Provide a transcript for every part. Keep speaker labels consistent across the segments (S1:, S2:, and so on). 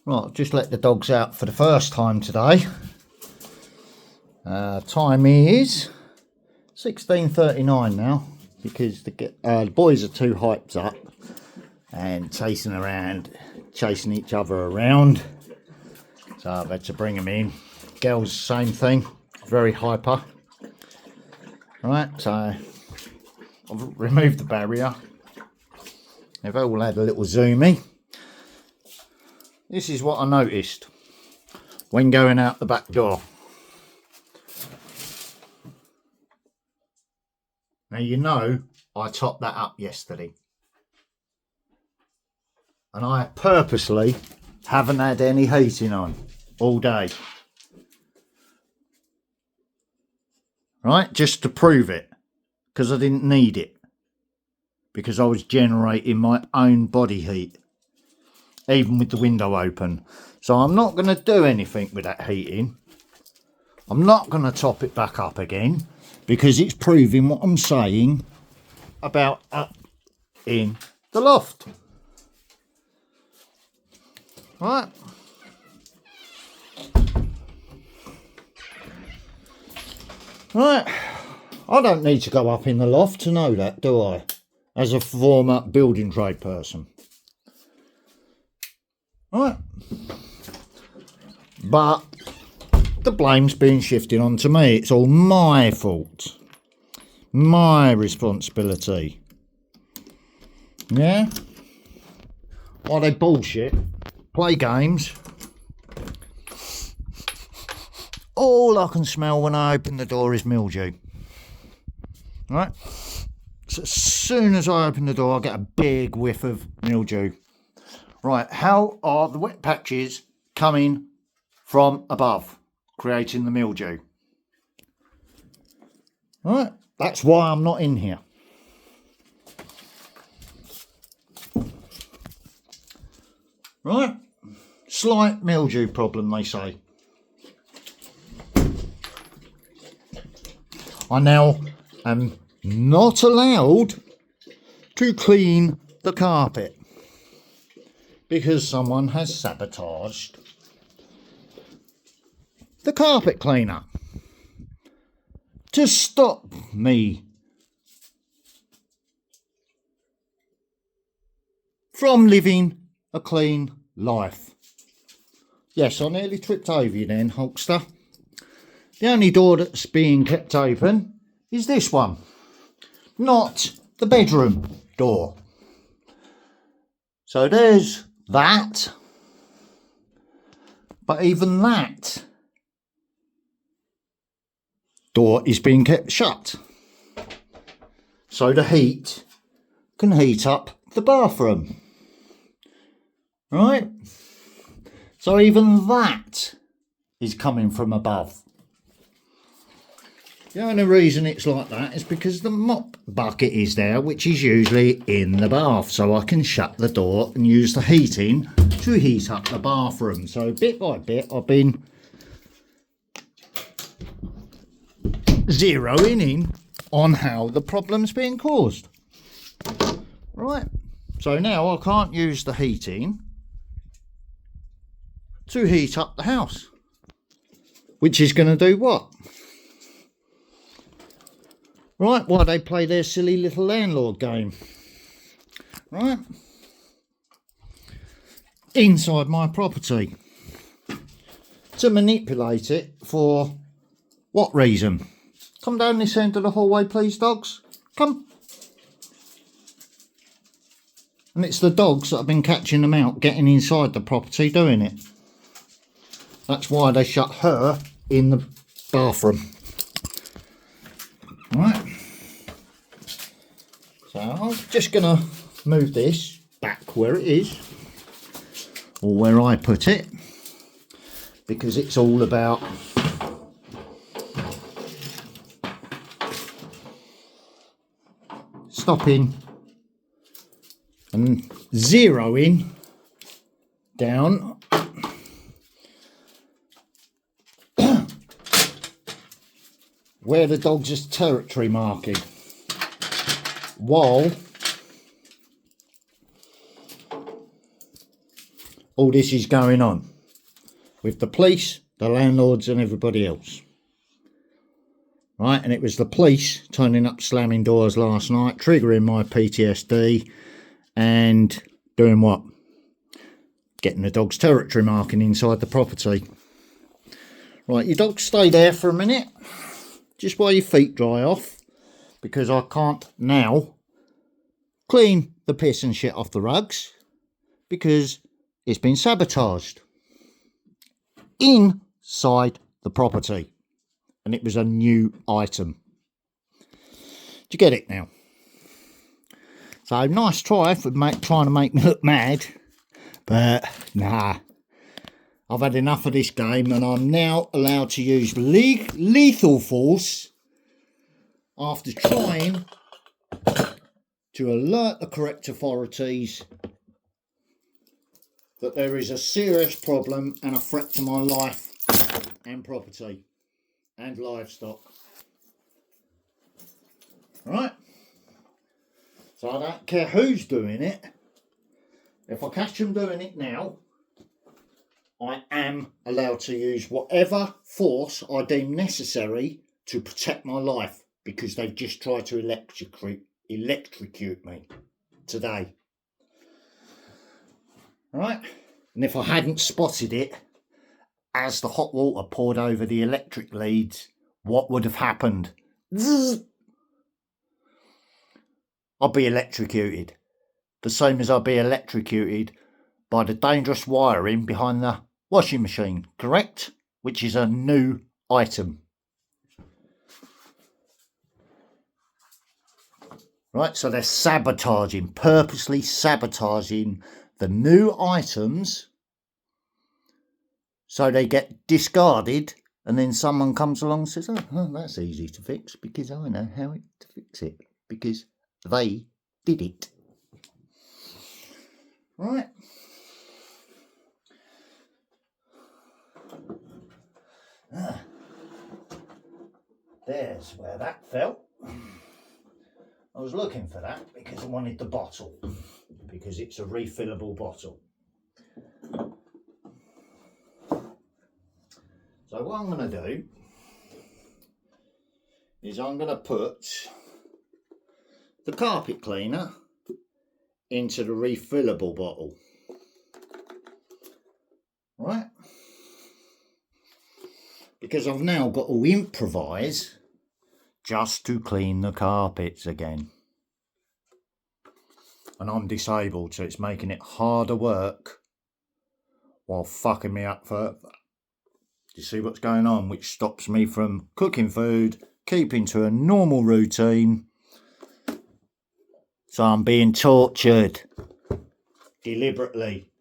S1: Right, I've just let the dogs out for the first time today. Time is 16:39 now, because the boys are too hyped up and chasing each other around. So I've had to bring them in. Girls, same thing, very hyper. Right, so I've removed the barrier. They've all had a little zoomy. This is what I noticed when going out the back door. Now, you know, I topped that up yesterday. And I purposely haven't had any heating on all day. Right, just to prove it. Because I didn't need it. Because I was generating my own body heat. Even with the window open. So I'm not going to do anything with that heating. I'm not going to top it back up again, because it's proving what I'm saying about up in the loft. Right. Right. I don't need to go up in the loft to know that, do I? As a former building trade person. Right, but the blame's being shifted onto me. It's all my fault, my responsibility. Yeah, why they bullshit, play games. All I can smell when I open the door is mildew. Right, so as soon as I open the door, I get a big whiff of mildew. Right, how are the wet patches coming from above, creating the mildew? Right, that's why I'm not in here. Right, slight mildew problem, they say. I now am not allowed to clean the carpet, because someone has sabotaged the carpet cleaner to stop me from living a clean life. Yes, I nearly tripped over you then, Hulkster. The only door that's being kept open is this one, not the bedroom door. So there's that, but even that door is being kept shut, so the heat can heat up the bathroom. Right, so even that is coming from above. The only reason it's like that is because the mop bucket is there, which is usually in the bath, so I can shut the door and use the heating to heat up the bathroom. So bit by bit I've been zeroing in on how the problem's being caused. Right, so now I can't use the heating to heat up the house, which is going to do what? Right, why they play their silly little landlord game. Right, inside my property, to manipulate it for what reason? Come down this end of the hallway, please, dogs. Come. And it's the dogs that have been catching them out, getting inside the property, doing it. That's why they shut her in the bathroom. Right. So I'm just going to move this back where it is, or where I put it, because it's all about stopping and zeroing down where the dogs is territory marking, while all this is going on with the police, the landlords and everybody else. Right, and it was the police turning up, slamming doors last night, triggering my PTSD and doing what? Getting the dog's territory marking inside the property. Right, your dog stay there for a minute, just while your feet dry off, because I can't now clean the piss and shit off the rugs because it's been sabotaged inside the property. And it was a new item. Do you get it now? So nice try for trying to make me look mad, but nah. I've had enough of this game, and I'm now allowed to use lethal force after trying to alert the correct authorities that there is a serious problem and a threat to my life and property and livestock. Right? So I don't care who's doing it. If I catch them doing it now, I am allowed to use whatever force I deem necessary to protect my life, because they've just tried to electrocute me today. Right? And if I hadn't spotted it, as the hot water poured over the electric leads, what would have happened? Zzz. I'd be electrocuted. The same as I'd be electrocuted by the dangerous wiring behind the washing machine, correct? Which is a new item. Right, so they're sabotaging, purposely sabotaging the new items so they get discarded, and then someone comes along and says, oh, that's easy to fix because I know how to fix it, because they did it. Right. There's where that fell. I was looking for that because I wanted the bottle, because it's a refillable bottle. So what I'm going to do is I'm going to put the carpet cleaner into the refillable bottle. Right? Because I've now got to improvise just to clean the carpets again. And I'm disabled, so it's making it harder work while fucking me up further. You see what's going on, which stops me from cooking food, keeping to a normal routine. So I'm being tortured deliberately.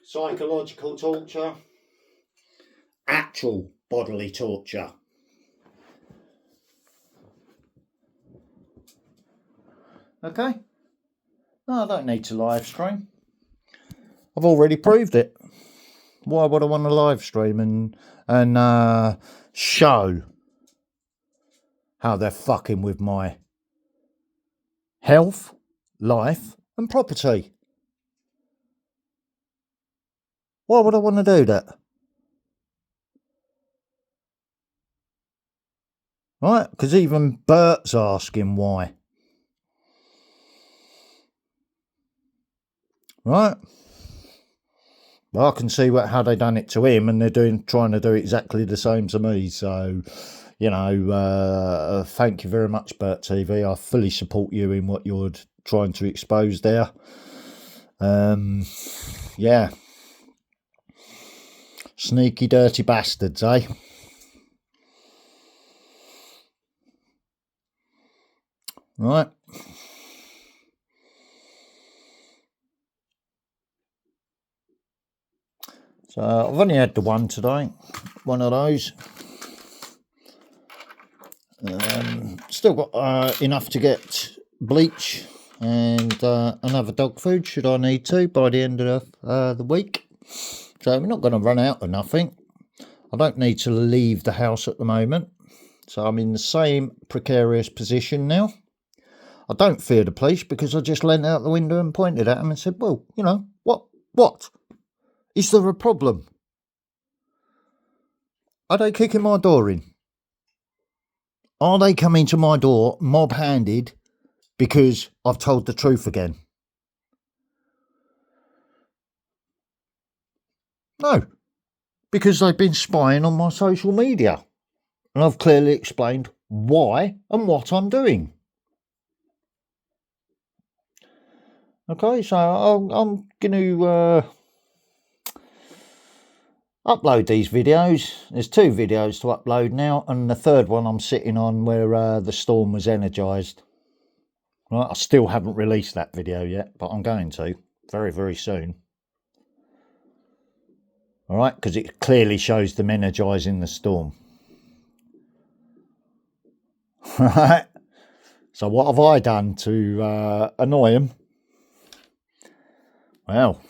S1: Psychological torture, actual bodily torture. Okay, no, I don't need to live stream. I've already proved it. Why would I want to live stream and show how they're fucking with my health, life and property? Why would I want to do that? Right, because even Bert's asking why. Right? Well, I can see how they done it to him, and they're trying to do exactly the same to me. So, you know, thank you very much, Bert TV. I fully support you in what you're trying to expose there. Yeah. Sneaky, dirty bastards, eh? Right. So I've only had the one today, one of those. Still got enough to get bleach and another dog food should I need to by the end of the week. So we're not going to run out of nothing. I don't need to leave the house at the moment, so I'm in the same precarious position now. I don't fear the police because I just leant out the window and pointed at them and said, well, you know, what? Is there a problem? Are they kicking my door in? Are they coming to my door mob-handed because I've told the truth again? No, because they've been spying on my social media. And I've clearly explained why and what I'm doing. Okay, so I'm going to upload these videos. There's 2 videos to upload now, and the third one I'm sitting on where the storm was energised. Right, I still haven't released that video yet, but I'm going to very, very soon. All right, because it clearly shows them energising the storm. Right, so what have I done to annoy them? Well,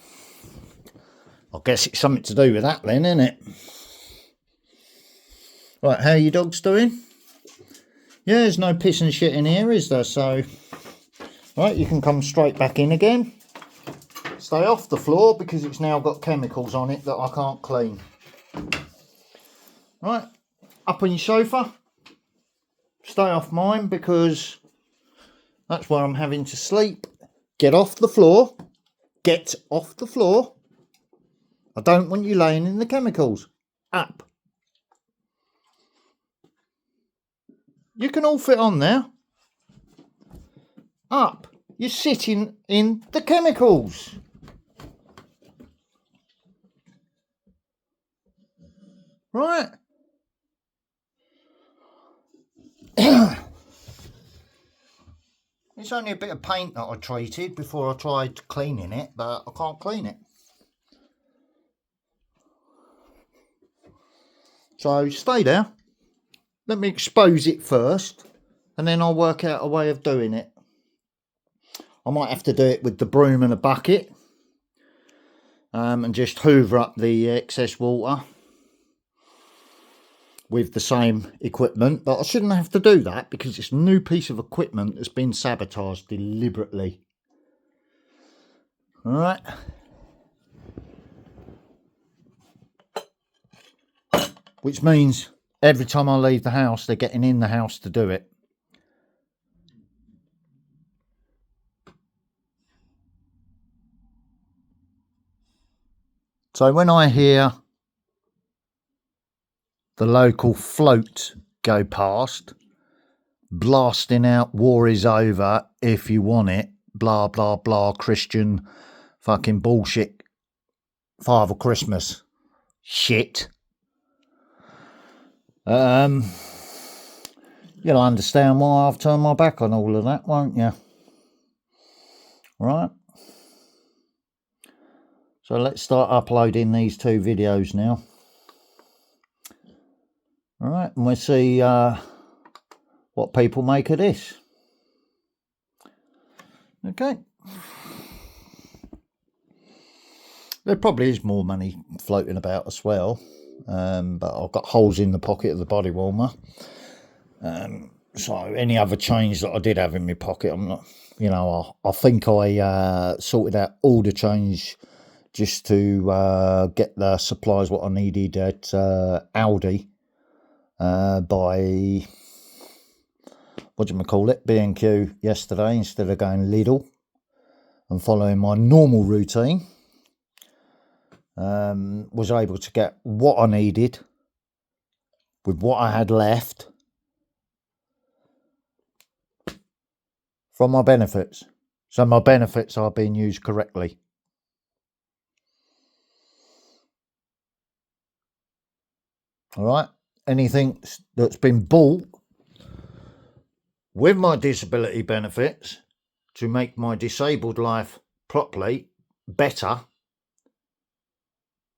S1: I guess it's something to do with that then, isn't it? Right, how are you dogs doing? Yeah, there's no piss and shit in here, is there? So, right, you can come straight back in again. Stay off the floor because it's now got chemicals on it that I can't clean. Right, up on your sofa. Stay off mine because that's where I'm having to sleep. Get off the floor. Get off the floor. I don't want you laying in the chemicals. Up. You can all fit on there. Up. You're sitting in the chemicals. Right. It's only a bit of paint that I treated before I tried cleaning it, but I can't clean it. So stay there. Let me expose it first, and then I'll work out a way of doing it. I might have to do it with the broom and a bucket, and just hoover up the excess water with the same equipment, but I shouldn't have to do that because it's a new piece of equipment that's been sabotaged deliberately. All right. Which means every time I leave the house, they're getting in the house to do it. So when I hear the local float go past, blasting out "War is over if you want it," blah, blah, blah, Christian fucking bullshit, Father Christmas shit, you'll understand why I've turned my back on all of that, won't you? Right. So let's start uploading these 2 videos now. All right, and we'll see what people make of this. Okay. There probably is more money floating about as well, but I've got holes in the pocket of the body warmer. So any other change that I did have in my pocket, I'm not, you know, I think I sorted out all the change just to get the supplies what I needed at Aldi. By B&Q yesterday instead of going Lidl and following my normal routine. Was able to get what I needed with what I had left from my benefits. So my benefits are being used correctly. All right. Anything that's been bought with my disability benefits to make my disabled life properly better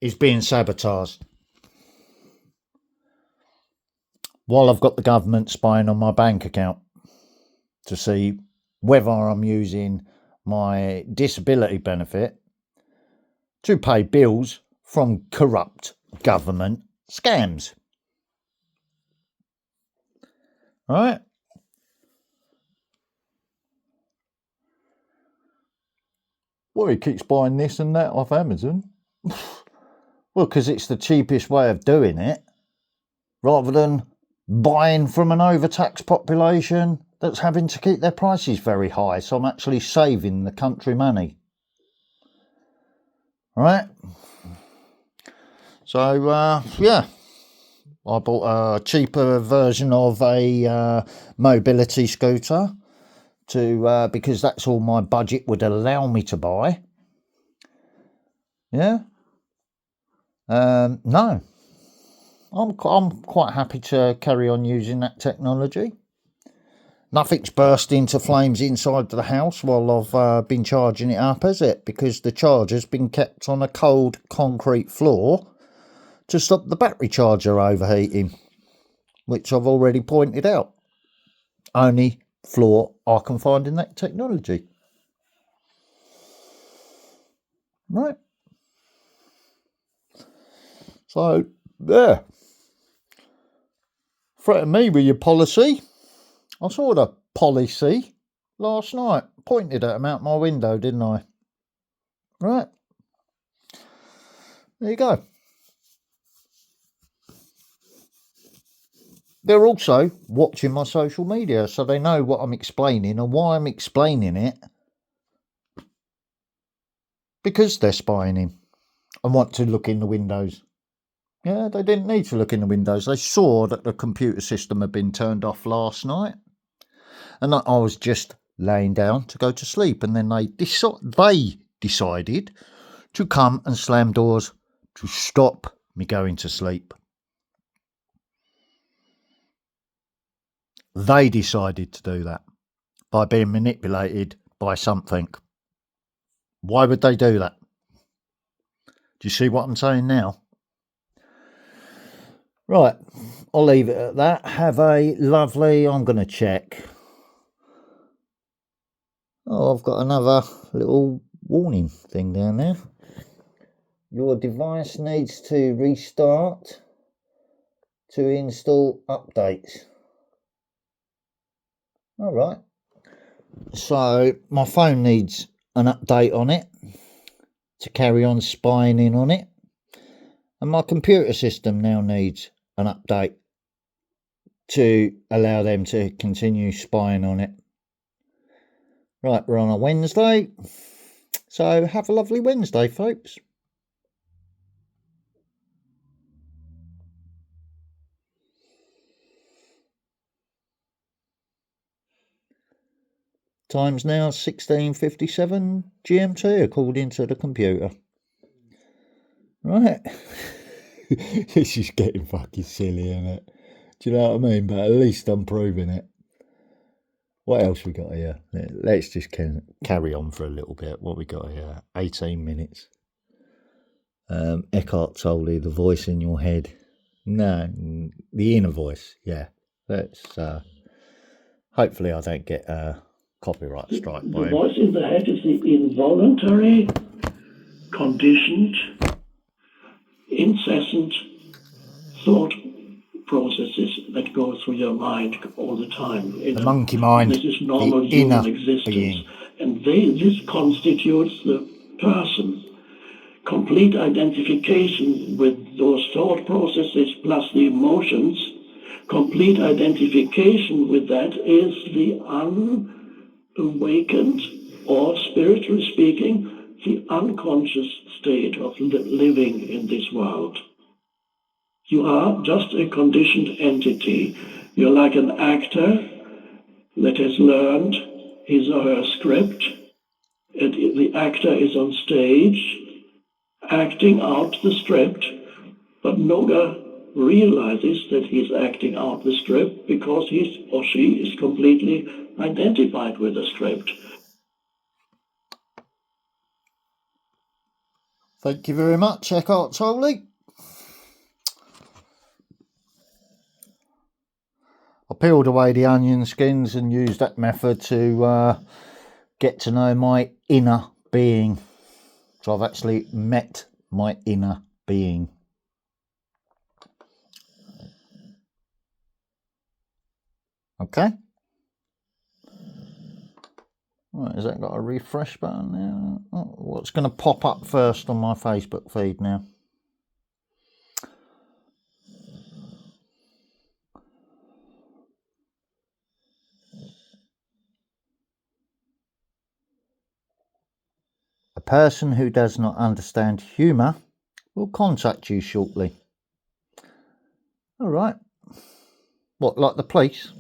S1: is being sabotaged. While I've got the government spying on my bank account to see whether I'm using my disability benefit to pay bills from corrupt government scams. Right? Well, he keeps buying this and that off Amazon. Well, because it's the cheapest way of doing it, rather than buying from an overtaxed population that's having to keep their prices very high. So I'm actually saving the country money. Right? So, yeah. I bought a cheaper version of a mobility scooter because that's all my budget would allow me to buy. Yeah. No. I'm quite happy to carry on using that technology. Nothing's burst into flames inside the house while I've been charging it up, has it? Because the charger's been kept on a cold concrete floor to stop the battery charger overheating, which I've already pointed out. Only flaw I can find in that technology. Right. So, there. Threaten me with your policy. I saw the policy last night. Pointed at them out my window, didn't I? Right. There you go. They're also watching my social media, so they know what I'm explaining and why I'm explaining it. Because they're spying in and want to look in the windows. Yeah, they didn't need to look in the windows. They saw that the computer system had been turned off last night. And I was just laying down to go to sleep. And then they decided to come and slam doors to stop me going to sleep. They decided to do that by being manipulated by something. Why would they do that? Do you see what I'm saying now? Right, I'll leave it at that. Have a lovely... I'm going to check. Oh, I've got another little warning thing down there. Your device needs to restart to install updates. All right. So my phone needs an update on it to carry on spying in on it. And my computer system now needs an update to allow them to continue spying on it. Right, we're on a Wednesday. So have a lovely Wednesday, folks. Time's now 16:57 GMT according to the computer. Right. This is getting fucking silly, isn't it? Do you know what I mean? But at least I'm proving it. What else we got here? Let's just carry on for a little bit. What we got here? 18 minutes. Eckhart Tolle, the voice in your head. No, the inner voice. Yeah. Let's. Hopefully, I don't get a copyright strike by him.
S2: The voice in the head is the involuntary, conditioned, incessant thought processes that go through your mind all the time.
S1: The monkey mind,
S2: this is normal
S1: the
S2: human
S1: inner
S2: existence,
S1: being.
S2: and this constitutes the person. Complete identification with those thought processes plus the emotions. Complete identification with that is the unawakened, or spiritually speaking, the unconscious state of living in this world. You are just a conditioned entity. You're like an actor that has learned his or her script, and the actor is on stage acting out the script, but nobody realizes that he's acting out the script because he or she is completely identified with the script.
S1: Thank you very much, Eckhart Tolle. I peeled away the onion skins and used that method to get to know my inner being. So I've actually met my inner being. Okay. Right, has that got a refresh button now? Oh, what's going to pop up first on my Facebook feed now? A person who does not understand humour will contact you shortly. All right. What, like the police?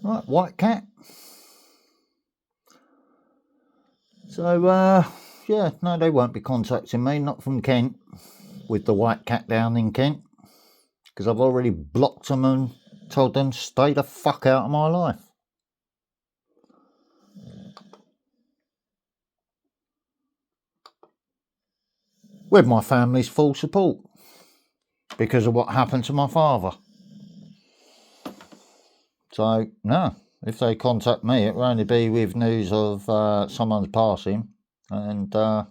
S1: Right, white cat. So, yeah, no, they won't be contacting me, not from Kent, with the white cat down in Kent, because I've already blocked them and told them to stay the fuck out of my life. With my family's full support, because of what happened to my father. So, no, if they contact me, it will only be with news of someone's passing, and I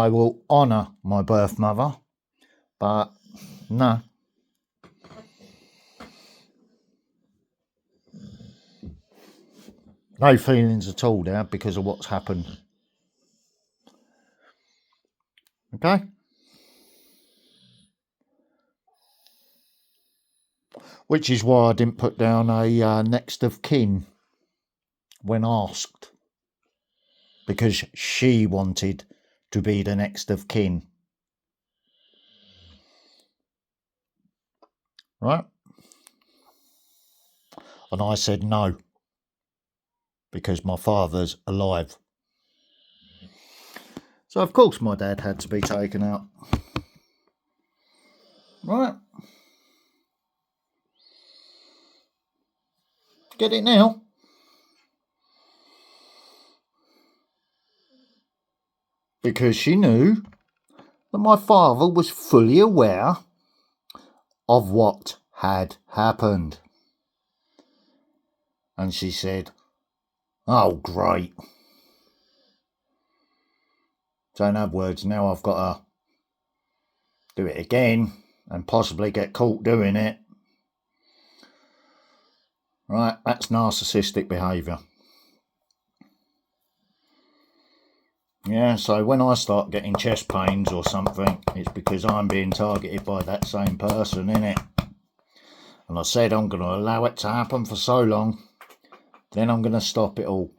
S1: will honour my birth mother, but no. No feelings at all now because of what's happened. Okay? Which is why I didn't put down a next of kin when asked, because she wanted to be the next of kin. Right? And I said no, because my father's alive. So of course my dad had to be taken out. Right? Get it now? Because she knew that my father was fully aware of what had happened. And she said, oh, great. So in other words, now I've got to do it again and possibly get caught doing it. Right, that's narcissistic behaviour. Yeah, so when I start getting chest pains or something, it's because I'm being targeted by that same person, innit? And I said I'm going to allow it to happen for so long, then I'm going to stop it all.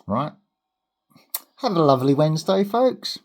S1: Right? Have a lovely Wednesday, folks.